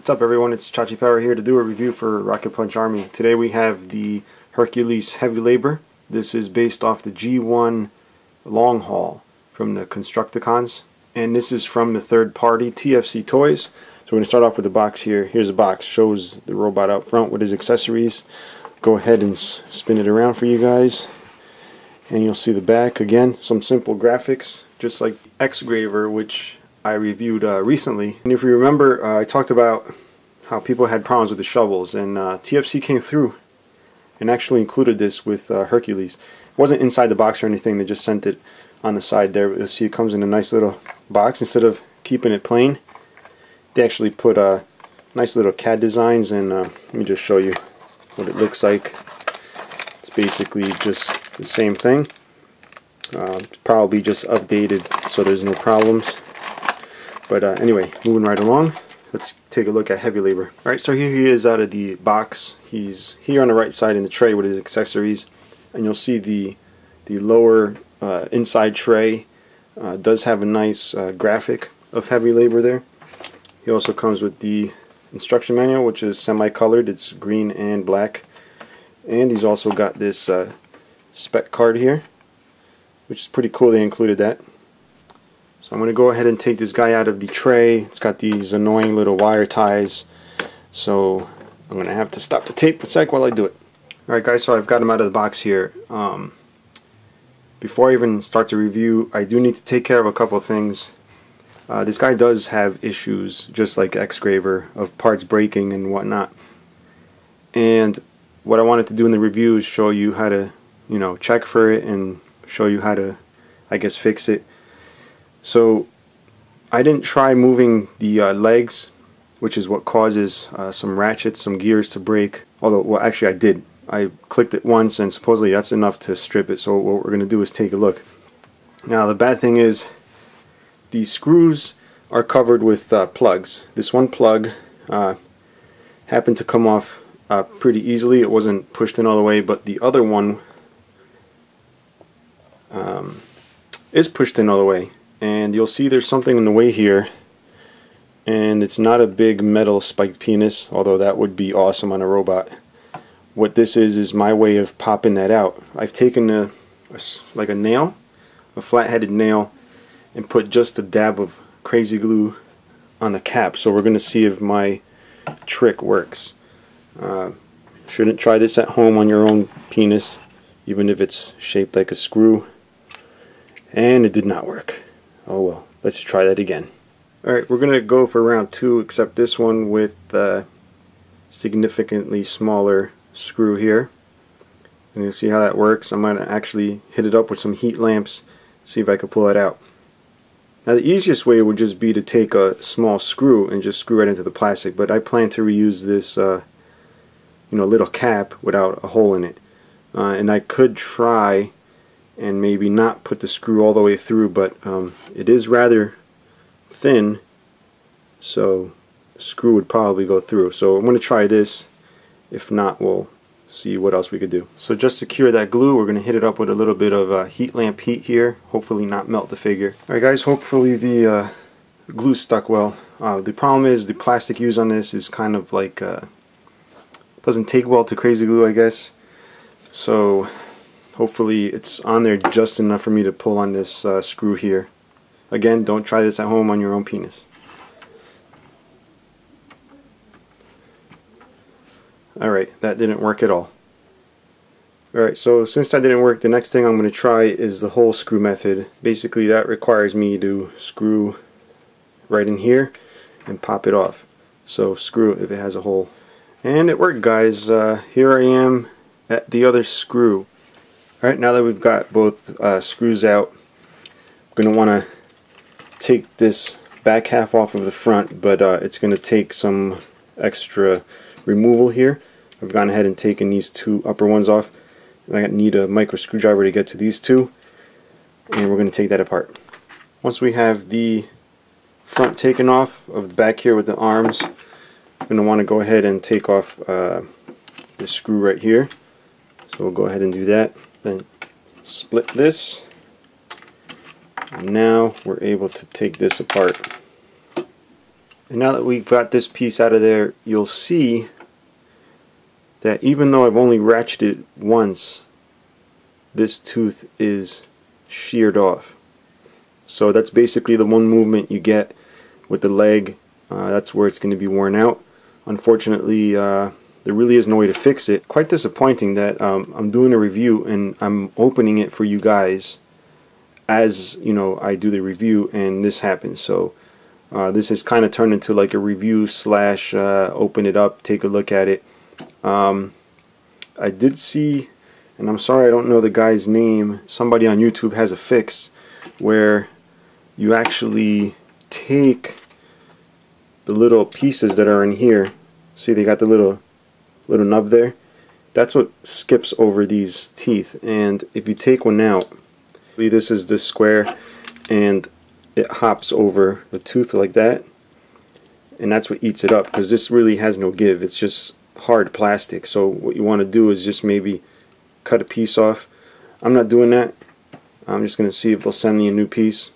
What's up everyone, it's Chachi Power here to do a review for Rocket Punch Army. Today we have the Hercules Heavy Labor. This is based off the G1 long haul from the Constructicons, and this is from the third party TFC Toys. So we're going to start off with the box here. Here's a box, shows the robot out front with his accessories. Go ahead and spin it around for you guys and you'll see the back. Again, some simple graphics just like X-Graver, which I reviewed recently. And if you remember, I talked about how people had problems with the shovels, and TFC came through and actually included this with Hercules. It wasn't inside the box or anything, they just sent it on the side there. You'll see it comes in a nice little box. Instead of keeping it plain, they actually put nice little CAD designs, and let me just show you what it looks like. It's basically just the same thing. It's probably just updated so there's no problems. But anyway, moving right along, let's take a look at Heavy Labor. Alright, so here he is out of the box. He's here on the right side in the tray with his accessories, and you'll see the lower inside tray does have a nice graphic of Heavy Labor there. He also comes with the instruction manual, which is semi-colored. It's green and black. And he's also got this spec card here, which is pretty cool. They included that. So I'm going to go ahead and take this guy out of the tray. It's got these annoying little wire ties, so I'm going to have to stop the tape a sec while I do it. Alright guys, so I've got him out of the box here. Before I even start the review, I do need to take care of a couple of things. This guy does have issues, just like X-Graver, of parts breaking and whatnot. And what I wanted to do in the review is show you how to, check for it and show you how to, I guess, fix it. So I didn't try moving the legs, which is what causes some ratchets, some gears to break. Although, well, actually I did. I clicked it once and supposedly that's enough to strip it. So what we're going to do is take a look. Now the bad thing is the screws are covered with plugs. This one plug happened to come off pretty easily. It wasn't pushed in all the way, but the other one is pushed in all the way. And you'll see there's something in the way here, and it's not a big metal spiked penis, although that would be awesome on a robot. What this is my way of popping that out. I've taken like a nail, a flat-headed nail, and put just a dab of crazy glue on the cap. So we're going to see if my trick works. Shouldn't try this at home on your own penis, even if it's shaped like a screw. And it did not work. Oh well, let's try that again. Alright, we're going to go for round 2, except this one with a significantly smaller screw here. And you'll see how that works. I'm going to actually hit it up with some heat lamps, see if I can pull it out. Now the easiest way would just be to take a small screw and just screw right into the plastic, but I plan to reuse this little cap without a hole in it. And I could try and maybe not put the screw all the way through, but it is rather thin, so the screw would probably go through. So I'm going to try this. If not, we'll see what else we could do. So just to cure that glue, we're going to hit it up with a little bit of heat lamp heat here, hopefully not melt the figure. Alright guys, hopefully the glue stuck well. The problem is the plastic used on this is kind of like doesn't take well to crazy glue, I guess. So hopefully it's on there just enough for me to pull on this screw here. Again, don't try this at home on your own penis. Alright, that didn't work at all. Alright, so since that didn't work, the next thing I'm going to try is the hole screw method. Basically that requires me to screw right in here and pop it off. So screw it if it has a hole. And it worked, guys. Here I am at the other screw. Alright, now that we've got both screws out, I'm going to want to take this back half off of the front, but it's going to take some extra removal here. I've gone ahead and taken these two upper ones off, and I need a micro screwdriver to get to these two, and we're going to take that apart. Once we have the front taken off of the back here with the arms, I'm going to want to go ahead and take off this screw right here. So we'll go ahead and do that. Then split this, and now we're able to take this apart. And now that we've got this piece out of there, you'll see that even though I've only ratcheted once, this tooth is sheared off. So that's basically the one movement you get with the leg. That's where it's going to be worn out. Unfortunately, there really is no way to fix it. Quite disappointing that I'm doing a review and I'm opening it for you guys as I do the review, and this happens. So this has kind of turned into like a review slash open it up, take a look at it. I did see, and I'm sorry I don't know the guy's name, somebody on YouTube has a fix where you actually take the little pieces that are in here. See, they got the little nub there. That's what skips over these teeth. And if you take one out, this is this square, and it hops over the tooth like that, and that's what eats it up, because this really has no give. It's just hard plastic. So what you want to do is just maybe cut a piece off. I'm not doing that. I'm just going to see if they'll send me a new piece.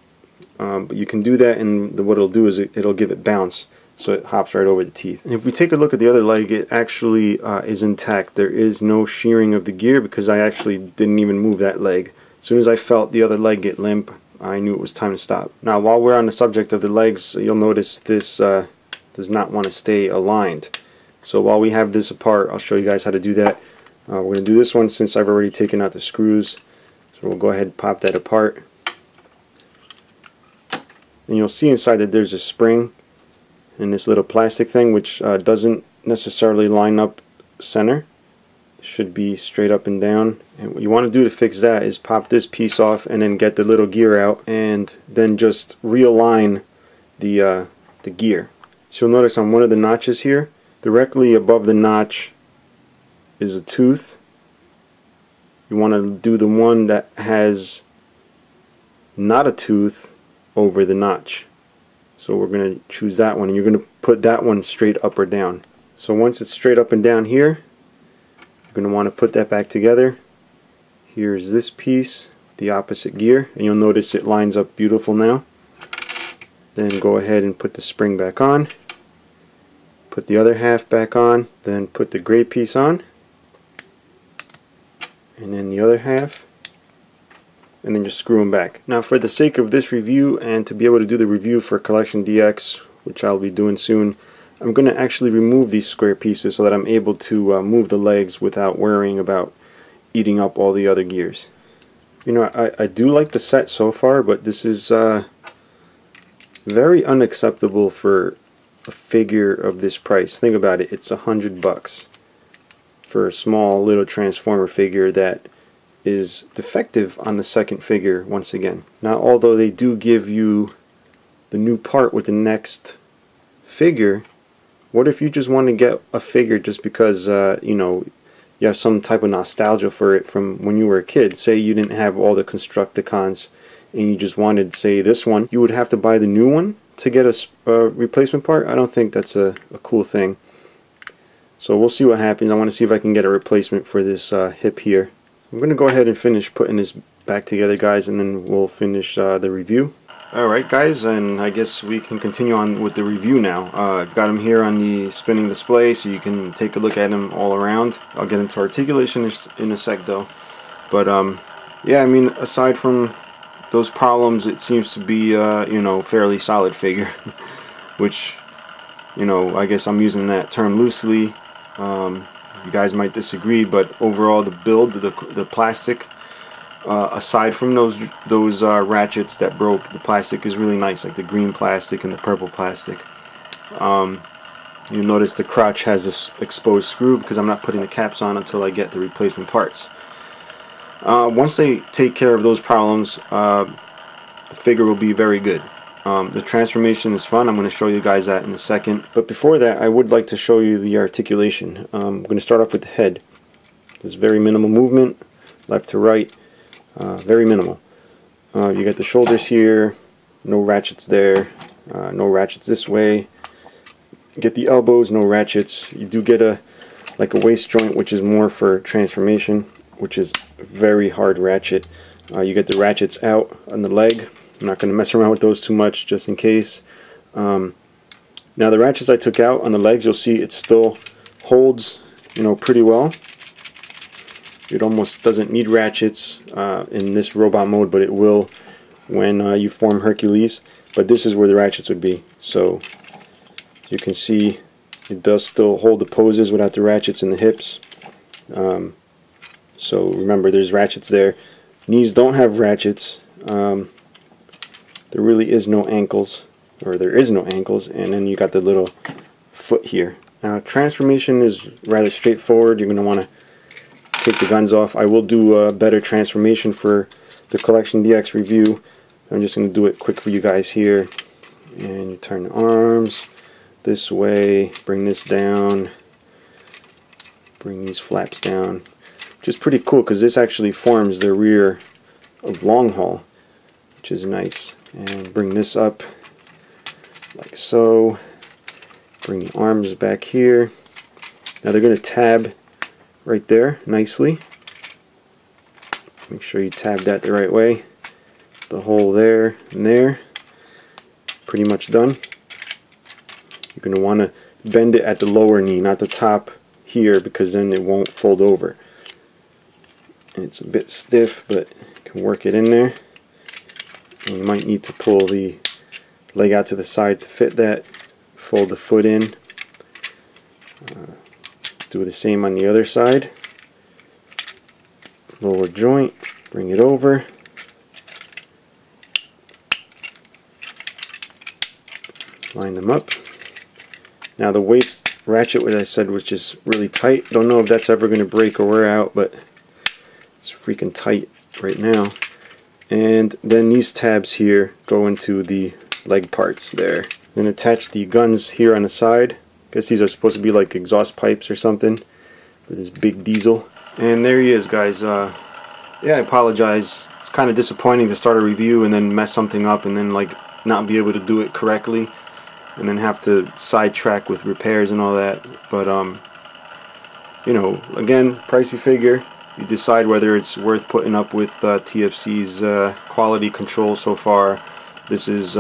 But you can do that, and what it'll do is it'll give it bounce, so it hops right over the teeth. And if we take a look at the other leg, it actually is intact. There is no shearing of the gear because I actually didn't even move that leg. As soon as I felt the other leg get limp, I knew it was time to stop. Now, while we're on the subject of the legs, you'll notice this does not want to stay aligned. So while we have this apart, I'll show you guys how to do that. We're going to do this one since I've already taken out the screws. So we'll go ahead and pop that apart. And you'll see inside that there's a spring and this little plastic thing, which doesn't necessarily line up center. It should be straight up and down. And what you want to do to fix that is pop this piece off and then get the little gear out, and then just realign the gear. So you'll notice on one of the notches here, directly above the notch is a tooth. You want to do the one that has not a tooth over the notch. So we're going to choose that one, and you're going to put that one straight up or down. So once it's straight up and down here, you're going to want to put that back together. Here's this piece, the opposite gear, and you'll notice it lines up beautiful now. Then go ahead and put the spring back on. Put the other half back on, then put the gray piece on, and then the other half, and then just screw them back. Now, for the sake of this review and to be able to do the review for Collection DX, which I'll be doing soon, I'm going to actually remove these square pieces so that I'm able to move the legs without worrying about eating up all the other gears. I do like the set so far, but this is very unacceptable for a figure of this price. Think about it, it's $100 for a small little Transformer figure that is defective on the second figure once again. Now, although they do give you the new part with the next figure, what if you just want to get a figure just because you have some type of nostalgia for it from when you were a kid? Say you didn't have all the Constructicons and you just wanted, say, this one. You would have to buy the new one to get a replacement part. I don't think that's a cool thing. So we'll see what happens. I want to see if I can get a replacement for this hip here. I'm going to go ahead and finish putting this back together, guys, and then we'll finish the review. Alright, guys, and I guess we can continue on with the review now. I've got him here on the spinning display so you can take a look at him all around. I'll get into articulation in a sec though. But yeah, I mean, aside from those problems, it seems to be fairly solid figure. Which, I guess I'm using that term loosely. You guys might disagree, but overall the build, the plastic, aside from those ratchets that broke, the plastic is really nice, like the green plastic and the purple plastic. You'll notice the crotch has this exposed screw because I'm not putting the caps on until I get the replacement parts. Once they take care of those problems, the figure will be very good. The transformation is fun. I'm going to show you guys that in a second. But before that, I would like to show you the articulation. I'm going to start off with the head. There's very minimal movement, left to right. Very minimal. You got the shoulders here, no ratchets there, no ratchets this way. You get the elbows, no ratchets. You do get a waist joint, which is more for transformation, which is very hard ratchet. You get the ratchets out on the leg. I'm not going to mess around with those too much, just in case. Now the ratchets I took out on the legs, you'll see it still holds, pretty well. It almost doesn't need ratchets in this robot mode, but it will when you form Hercules. But this is where the ratchets would be. So you can see it does still hold the poses without the ratchets in the hips. So remember, there's ratchets there. Knees don't have ratchets. There really is no ankles, or there is no ankles, and then you got the little foot here. Now transformation is rather straightforward. You're going to want to take the guns off. I will do a better transformation for the Collection DX review. I'm just going to do it quick for you guys here. And you turn the arms this way, bring this down, bring these flaps down. Which is pretty cool because this actually forms the rear of long haul, which is nice. And bring this up like so. Bring the arms back here. Now they're going to tab right there nicely. Make sure you tab that the right way. The hole there and there. Pretty much done. You're going to want to bend it at the lower knee, not the top here, because then it won't fold over. And it's a bit stiff, but you can work it in there. And you might need to pull the leg out to the side to fit that. Fold the foot in. Do the same on the other side. Lower joint, bring it over. Line them up. Now the waist ratchet, what I said, was just really tight. Don't know if that's ever going to break or wear out, but it's freaking tight right now. And then these tabs here go into the leg parts there. Then attach the guns here on the side. I guess these are supposed to be like exhaust pipes or something for this big diesel. And there he is, guys. Yeah, I apologize. It's kind of disappointing to start a review and then mess something up and then like not be able to do it correctly and then have to sidetrack with repairs and all that. But again, pricey figure. You decide whether it's worth putting up with TFC's quality control so far. This is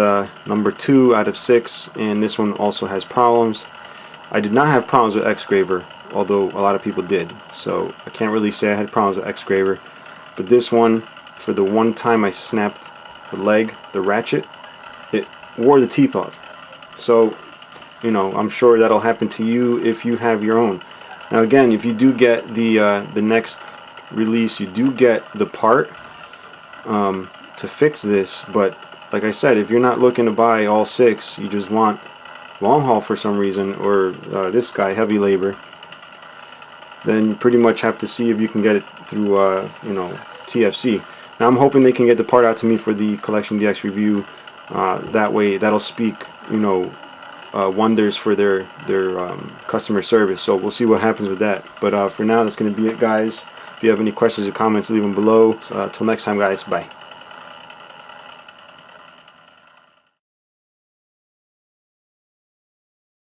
number 2 out of 6, and this one also has problems. I did not have problems with X-Graver, although a lot of people did. So I can't really say I had problems with X-Graver. But this one, for the one time I snapped the leg, the ratchet, it wore the teeth off. So, I'm sure that'll happen to you if you have your own. Now again, if you do get the next release, you do get the part to fix this, but like I said, if you're not looking to buy all 6, you just want long haul for some reason, or this guy, Heavy Labor, then you pretty much have to see if you can get it through TFC. Now I'm hoping they can get the part out to me for the Collection DX review. That way that'll speak wonders for their customer service. So we'll see what happens with that. But for now, that's going to be it, guys. If you have any questions or comments, leave them below. Till next time, guys. Bye.